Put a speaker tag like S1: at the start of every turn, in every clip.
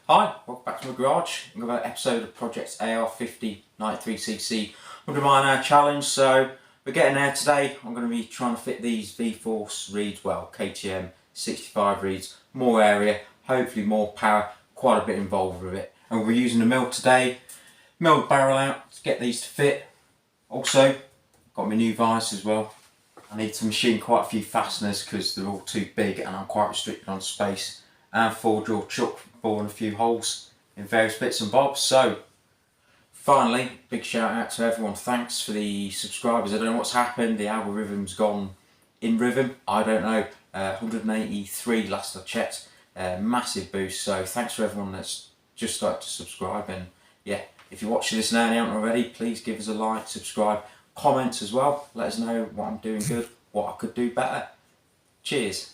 S1: Hi, welcome back to my garage. Another episode of Project AR50 93cc 100 mile an hour challenge. So we're getting there today. I'm going to be trying to fit these Vforce reeds, well KTM 65 reeds, more area, hopefully more power, quite a bit involved with it. And we're using the mill today, milled barrel out to get these to fit. Also got my new vise as well. I need to machine quite a few fasteners because they're all too big and I'm quite restricted on space. And 4-jaw chuck boring a few holes in various bits and bobs. So finally, big shout out to everyone. Thanks for the subscribers. I don't know what's happened. The algorithm's gone in rhythm. I don't know. 183 last I checked. Massive boost. So thanks for everyone that's just started to subscribe. And yeah, if you're watching this now and you haven't already, please give us a like, subscribe, comment as well. Let us know what I'm doing good, what I could do better. Cheers.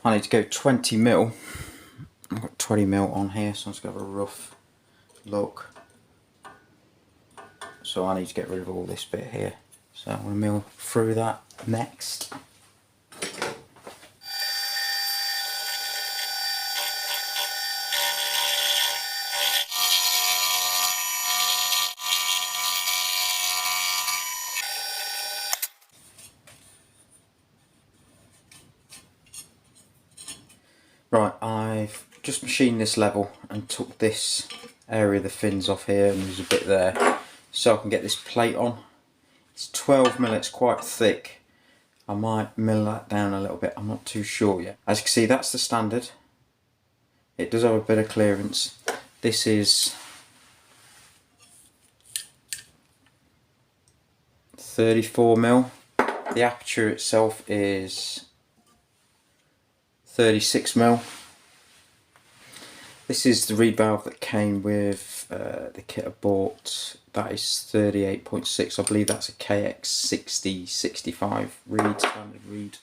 S1: I need to go 20 mil. I've got 20 mil on here, so I'm just going to have a rough look. So I need to get rid of all this bit here. So I'm going to mill through that next. Right, I've just machined this level and took this area of the fins off here, and there's a bit there, so I can get this plate on. It's 12 mil, it's quite thick. I might mill that down a little bit, I'm not too sure yet. As you can see, that's the standard. It does have a bit of clearance. This is 34 mil. The aperture itself is 36 mil. This is the reed valve that came with the kit I bought. That is 38.6. I believe that's a KX60 65 reed, standard reed.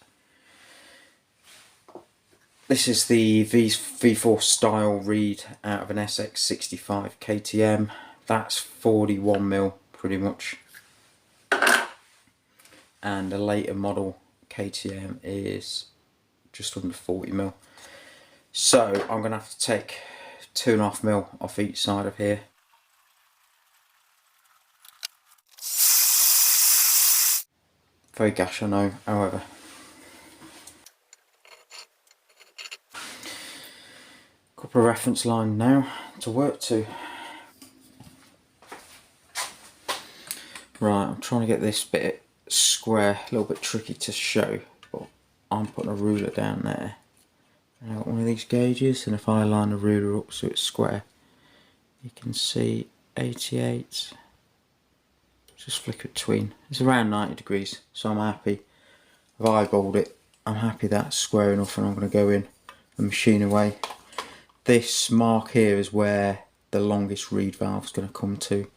S1: This is the Vforce style reed out of an SX65 KTM. That's 41 mil pretty much. And a later model KTM is just under 40 mil. So I'm going to have to take 2.5 mil off each side of here. Very gash, I know, however. Couple of reference line now to work to. Right, I'm trying to get this bit square, a little bit tricky to show, but I'm putting a ruler down there. And I've got one of these gauges, and if I line the ruler up so it's square, you can see 88. Just flick it between. It's around 90 degrees, so I'm happy. I've eyeballed it. I'm happy that's square enough, and I'm going to go in and machine away. This mark here is where the longest reed valve is going to come to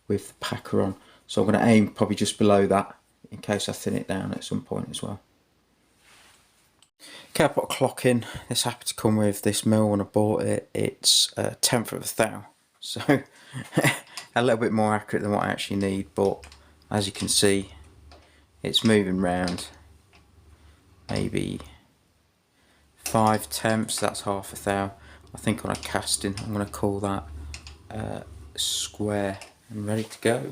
S1: with the packer on. So I'm going to aim probably just below that in case I thin it down at some point as well. Okay, I put a clock in. This happened to come with this mill when I bought it. It's a 1/10 of a thou, so a little bit more accurate than what I actually need, but as you can see, it's moving round maybe 5/10, that's half a thou. I think on a casting, I'm going to call that square and ready to go.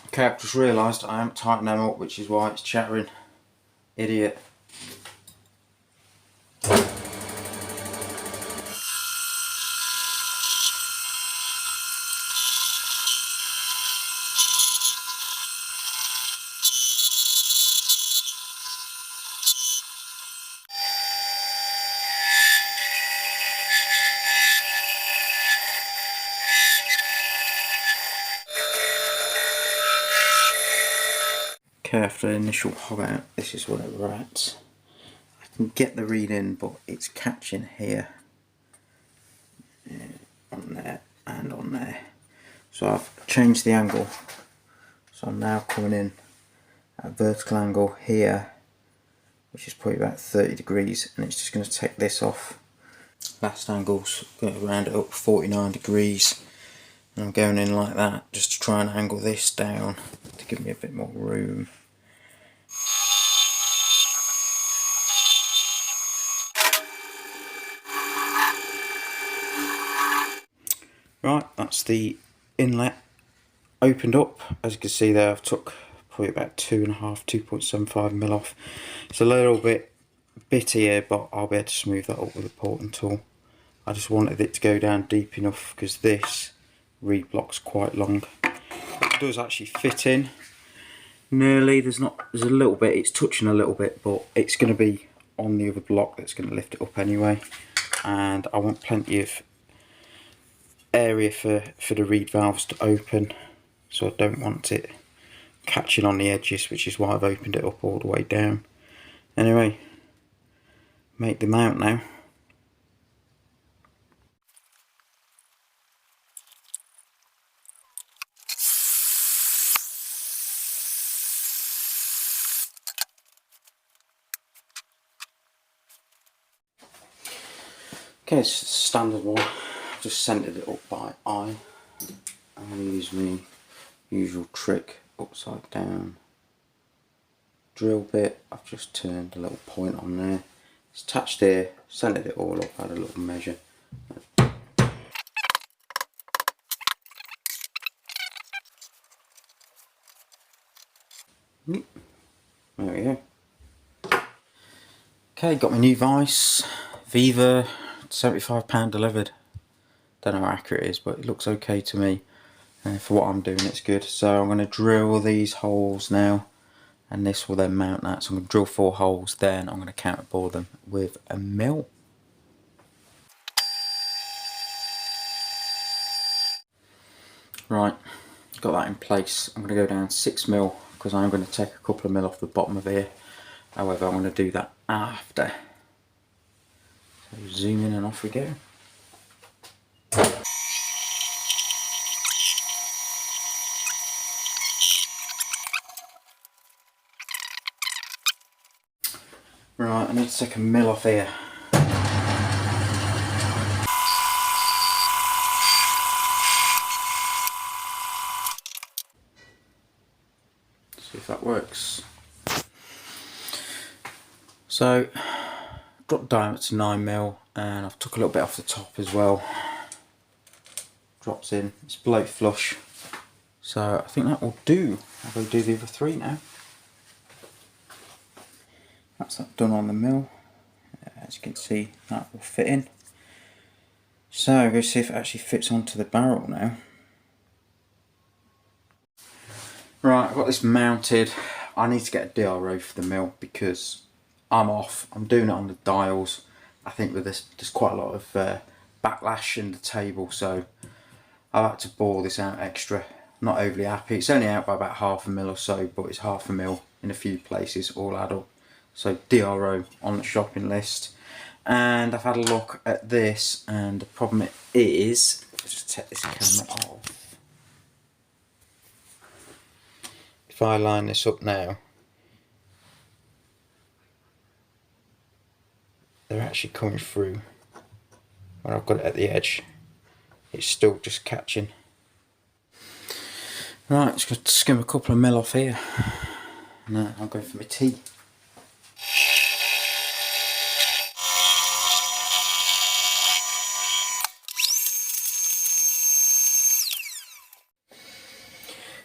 S1: Okay, I've just realised I haven't tightened them up, which is why it's chattering. Idiot. Okay, after the initial hog out, this is where we're at. I can get the reed in, but it's catching here, on there and on there. So I've changed the angle, so I'm now coming in at a vertical angle here, which is probably about 30 degrees, and it's just going to take this off. Last angle's going to round it up 49 degrees, and I'm going in like that just to try and angle this down to give me a bit more room. Right, that's the inlet opened up. As you can see there, I've took probably about 2.75mm off. It's a little bit bitty here, but I'll be able to smooth that up with a porting tool. I just wanted it to go down deep enough because this reed block's quite long. It does actually fit in nearly. There's a little bit, it's touching a little bit, but it's going to be on the other block that's going to lift it up anyway. And I want plenty of area for the reed valves to open, so I don't want it catching on the edges, which is why I've opened it up all the way down. Anyway, make the mount now. Okay, it's a standard one. I've just centered it up by eye. I'm going to use my usual trick, upside down drill bit. I've just turned a little point on there. It's attached here, centered it all up, had a little measure. There we go. Okay, got my new vise. Viva, £75 delivered. Don't know how accurate it is, but it looks okay to me. For what I'm doing, it's good. So I'm going to drill these holes now, and this will then mount that. So I'm going to drill 4 holes, then I'm going to counterbore them with a mill. Right, got that in place. I'm going to go down 6mm because I'm going to take a couple of mil off the bottom of here. However, I'm going to do that after. So zoom in and off we go. Right, I need to take a mill off here. See if that works. So, dropped the diameter to 9mm, and I've took a little bit off the top as well. Drops in, it's below flush. So I think that will do. I'll go do the other 3 now. That's that done on the mill. As you can see, that will fit in. So go see if it actually fits onto the barrel now. Right, I've got this mounted. I need to get a DRO for the mill because I'm off. I'm doing it on the dials. I think with this, there's quite a lot of backlash in the table, so I've had to bore this out extra. Not overly happy. It's only out by about ½ or so, but it's ½ in a few places, all add up. So DRO on the shopping list. And I've had a look at this, and the problem is, let's just take this camera off. If I line this up now, they're actually coming through. When I've got it at the edge, it's still just catching. Right, just going to skim a couple of mil off here. Now I'll go for my tea.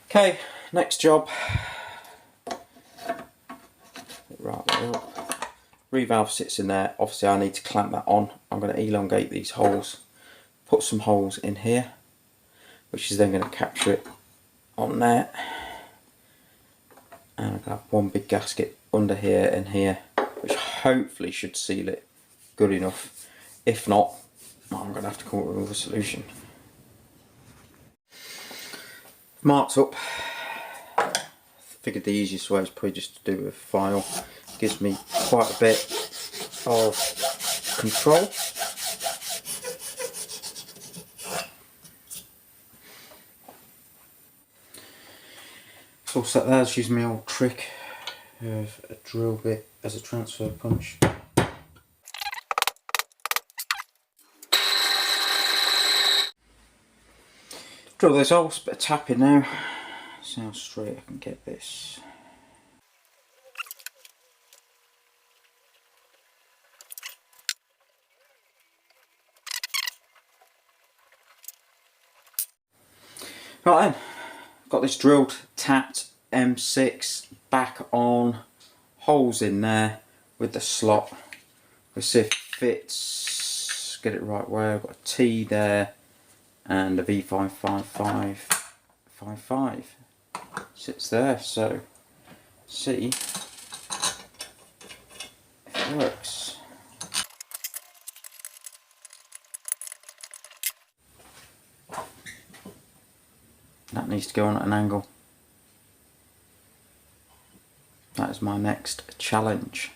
S1: Okay, next job. Right, revalve sits in there. Obviously I need to clamp that on. I'm going to elongate these holes, put some holes in here, which is then going to capture it on there. And I'm going to have one big gasket under here and here, which hopefully should seal it good enough. If not, I'm going to have to come up with another solution. Marked up. Figured the easiest way is probably just to do it with a file. Gives me quite a bit of control. All set there. Just using my old trick of a drill bit as a transfer punch. Drill this hole, a bit of tapping now. See how straight I can get this. Right then, got this drilled, tapped M6 back on, holes in there with the slot. We'll see if it fits, get it right way. I've got a T there and a V55555 sits there, so see if it works. That needs to go on at an angle. That is my next challenge.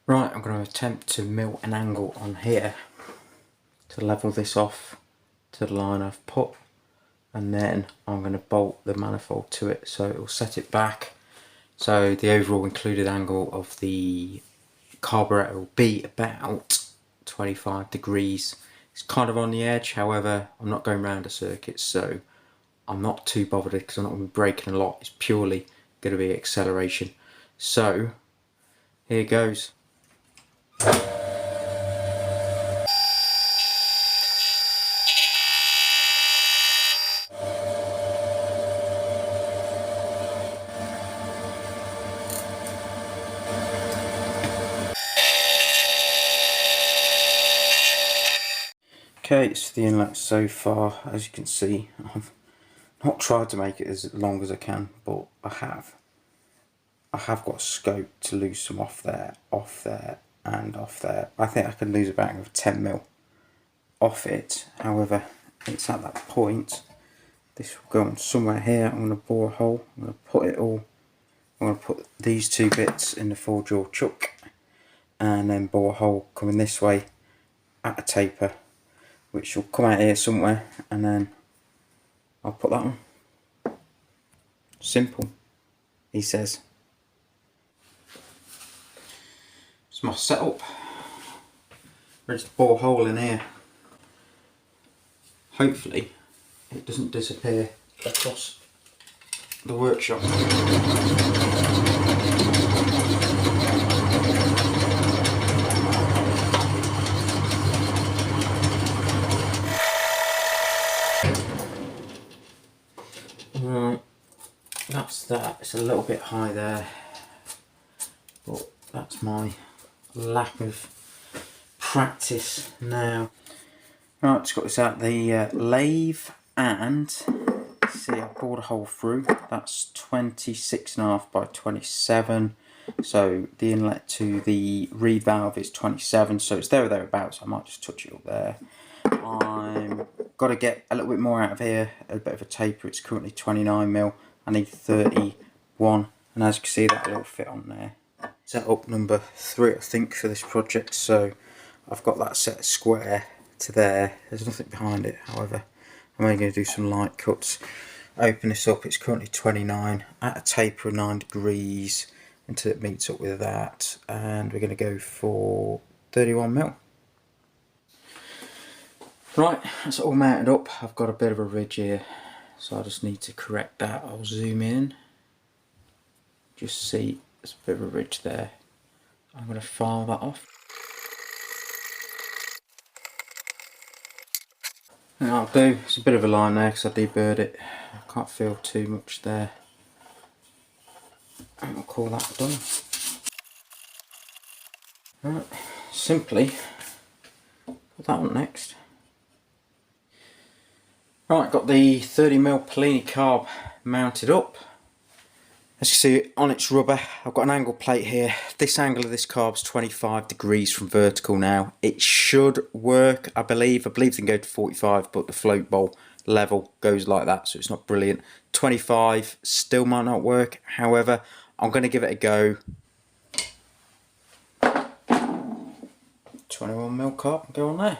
S1: Right, I'm going to attempt to mill an angle on here to level this off to the line I've put, and then I'm going to bolt the manifold to it so it will set it back. So the overall included angle of the carburetor will be about 25 degrees. It's kind of on the edge, however I'm not going round a circuit, so I'm not too bothered because I'm not going to be braking a lot. It's purely going to be acceleration. So here goes. Okay, it's the inlet so far. As you can see, I've not tried to make it as long as I can, but I have. I have got scope to lose some off there, and off there. I think I can lose about 10mm off it. However, it's at that point. This will go on somewhere here. I'm going to bore a hole. I'm going to put it all. I'm going to put these two bits in the 4-jaw chuck, and then bore a hole coming this way at a taper, which will come out here somewhere, and then I'll put that on. Simple, he says. It's my setup. Ready to bore a hole in here. Hopefully it doesn't disappear across the workshop. Right, that's that. It's a little bit high there, but that's my lack of practice now. Right, just got this out the lathe, and see, I bored a hole through. That's 26.5 by 27. So the inlet to the reed valve is 27, so it's there or thereabouts. I might just touch it up there. I'm got to get a little bit more out of here, a bit of a taper. It's currently 29mm. I need 31, and as you can see, that will fit on there. Setup number 3, I think, for this project. So I've got that set square to there. There's nothing behind it, however I'm only going to do some light cuts. Open this up. It's currently 29 at a taper of 9 degrees until it meets up with that, and we're going to go for 31mm. Right, that's all mounted up. I've got a bit of a ridge here, so I just need to correct that. I'll zoom in, just see there's a bit of a ridge there. I'm going to file that off. And I'll do, it's a bit of a line there because I deburred it. I can't feel too much there. And I'll call that done. Right, simply put that on next. Right, got the 30mm Polini carb mounted up. As you see on its rubber, I've got an angle plate here. This angle of this carb's 25 degrees from vertical now. It should work, I believe. I believe it can go to 45, but the float bowl level goes like that, so it's not brilliant. 25 still might not work. However, I'm going to give it a go. 21mm carb, go on there.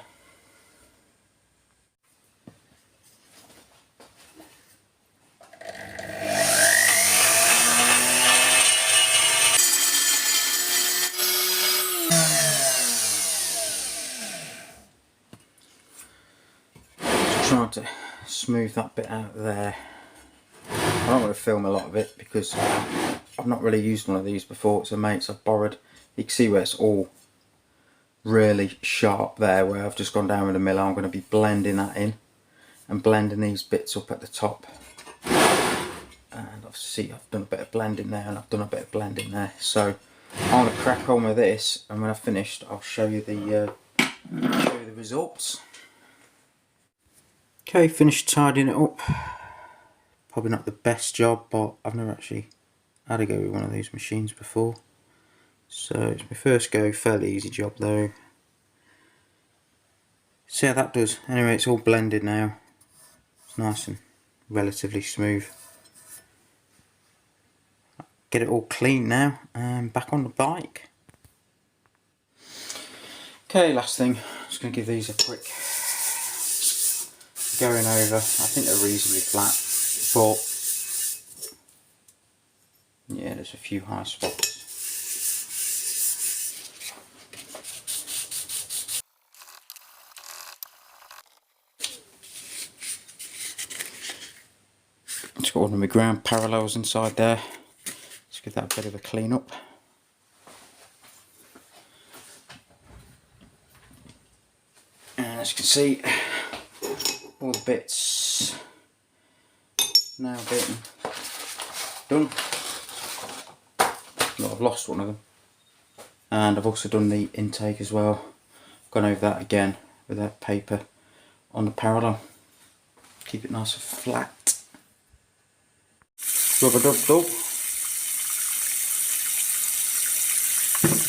S1: smooth that bit out there. I'm not going to film a lot of it because I've not really used one of these before. It's a mate's I've borrowed. You can see where it's all really sharp there, where I've just gone down with a miller. I'm going to be blending that in and blending these bits up at the top. And obviously I've done a bit of blending there and I've done a bit of blending there. So I'm going to crack on with this, and when I've finished I'll show you the results. Okay, finished tidying it up. Probably not the best job, but I've never actually had to go with one of these machines before. So it's my first go, fairly easy job though. See how that does. Anyway, it's all blended now. It's nice and relatively smooth. Get it all clean now and back on the bike. Okay, last thing, just going to give these a quick going over. I think they're reasonably flat, but yeah, there's a few high spots. Just got one of my ground parallels inside there. Let's give that a bit of a clean up. And as you can see, all the bits now bitten, done. Well, I've lost one of them. And I've also done the intake as well. Gone over that again with that paper on the parallel. Keep it nice and flat. Rubber dub dub.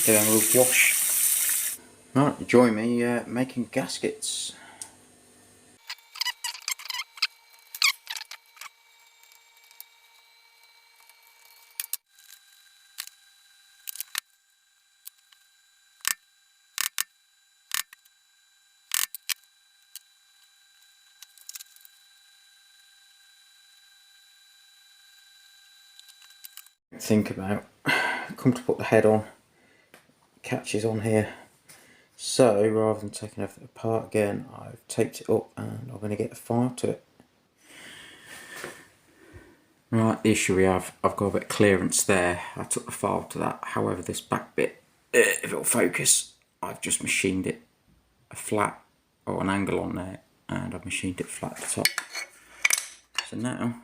S1: Give them a little wash. Right, join me making gaskets. Think about, come to put the head on, catches on here, so rather than taking everything apart again, I've taped it up and I'm going to get a file to it. Right, the issue we have, I've got a bit of clearance there. I took the file to that, however this back bit, if it'll focus, I've just machined it a flat or an angle on there, and I've machined it flat at the top. So now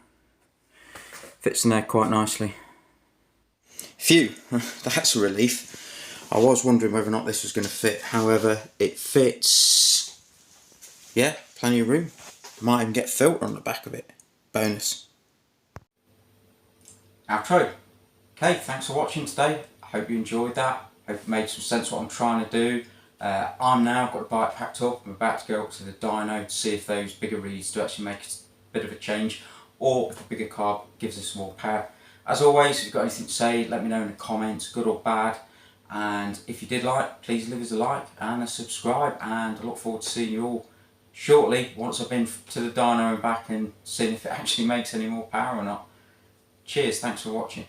S1: fits in there quite nicely. Phew, that's a relief. I was wondering whether or not this was going to fit, however it fits. Yeah, plenty of room. Might even get filter on the back of it. Bonus. Outro. Okay, thanks for watching today. I hope you enjoyed that. Hope it made some sense what I'm trying to do. I'm now got the bike packed up. I'm about to go up to the dyno to see if those bigger reeds do actually make a bit of a change, or if the bigger carb gives us more power. As always, if you've got anything to say, let me know in the comments, good or bad. And if you did like, please leave us a like and a subscribe. And I look forward to seeing you all shortly, once I've been to the dyno and back and seeing if it actually makes any more power or not. Cheers, thanks for watching.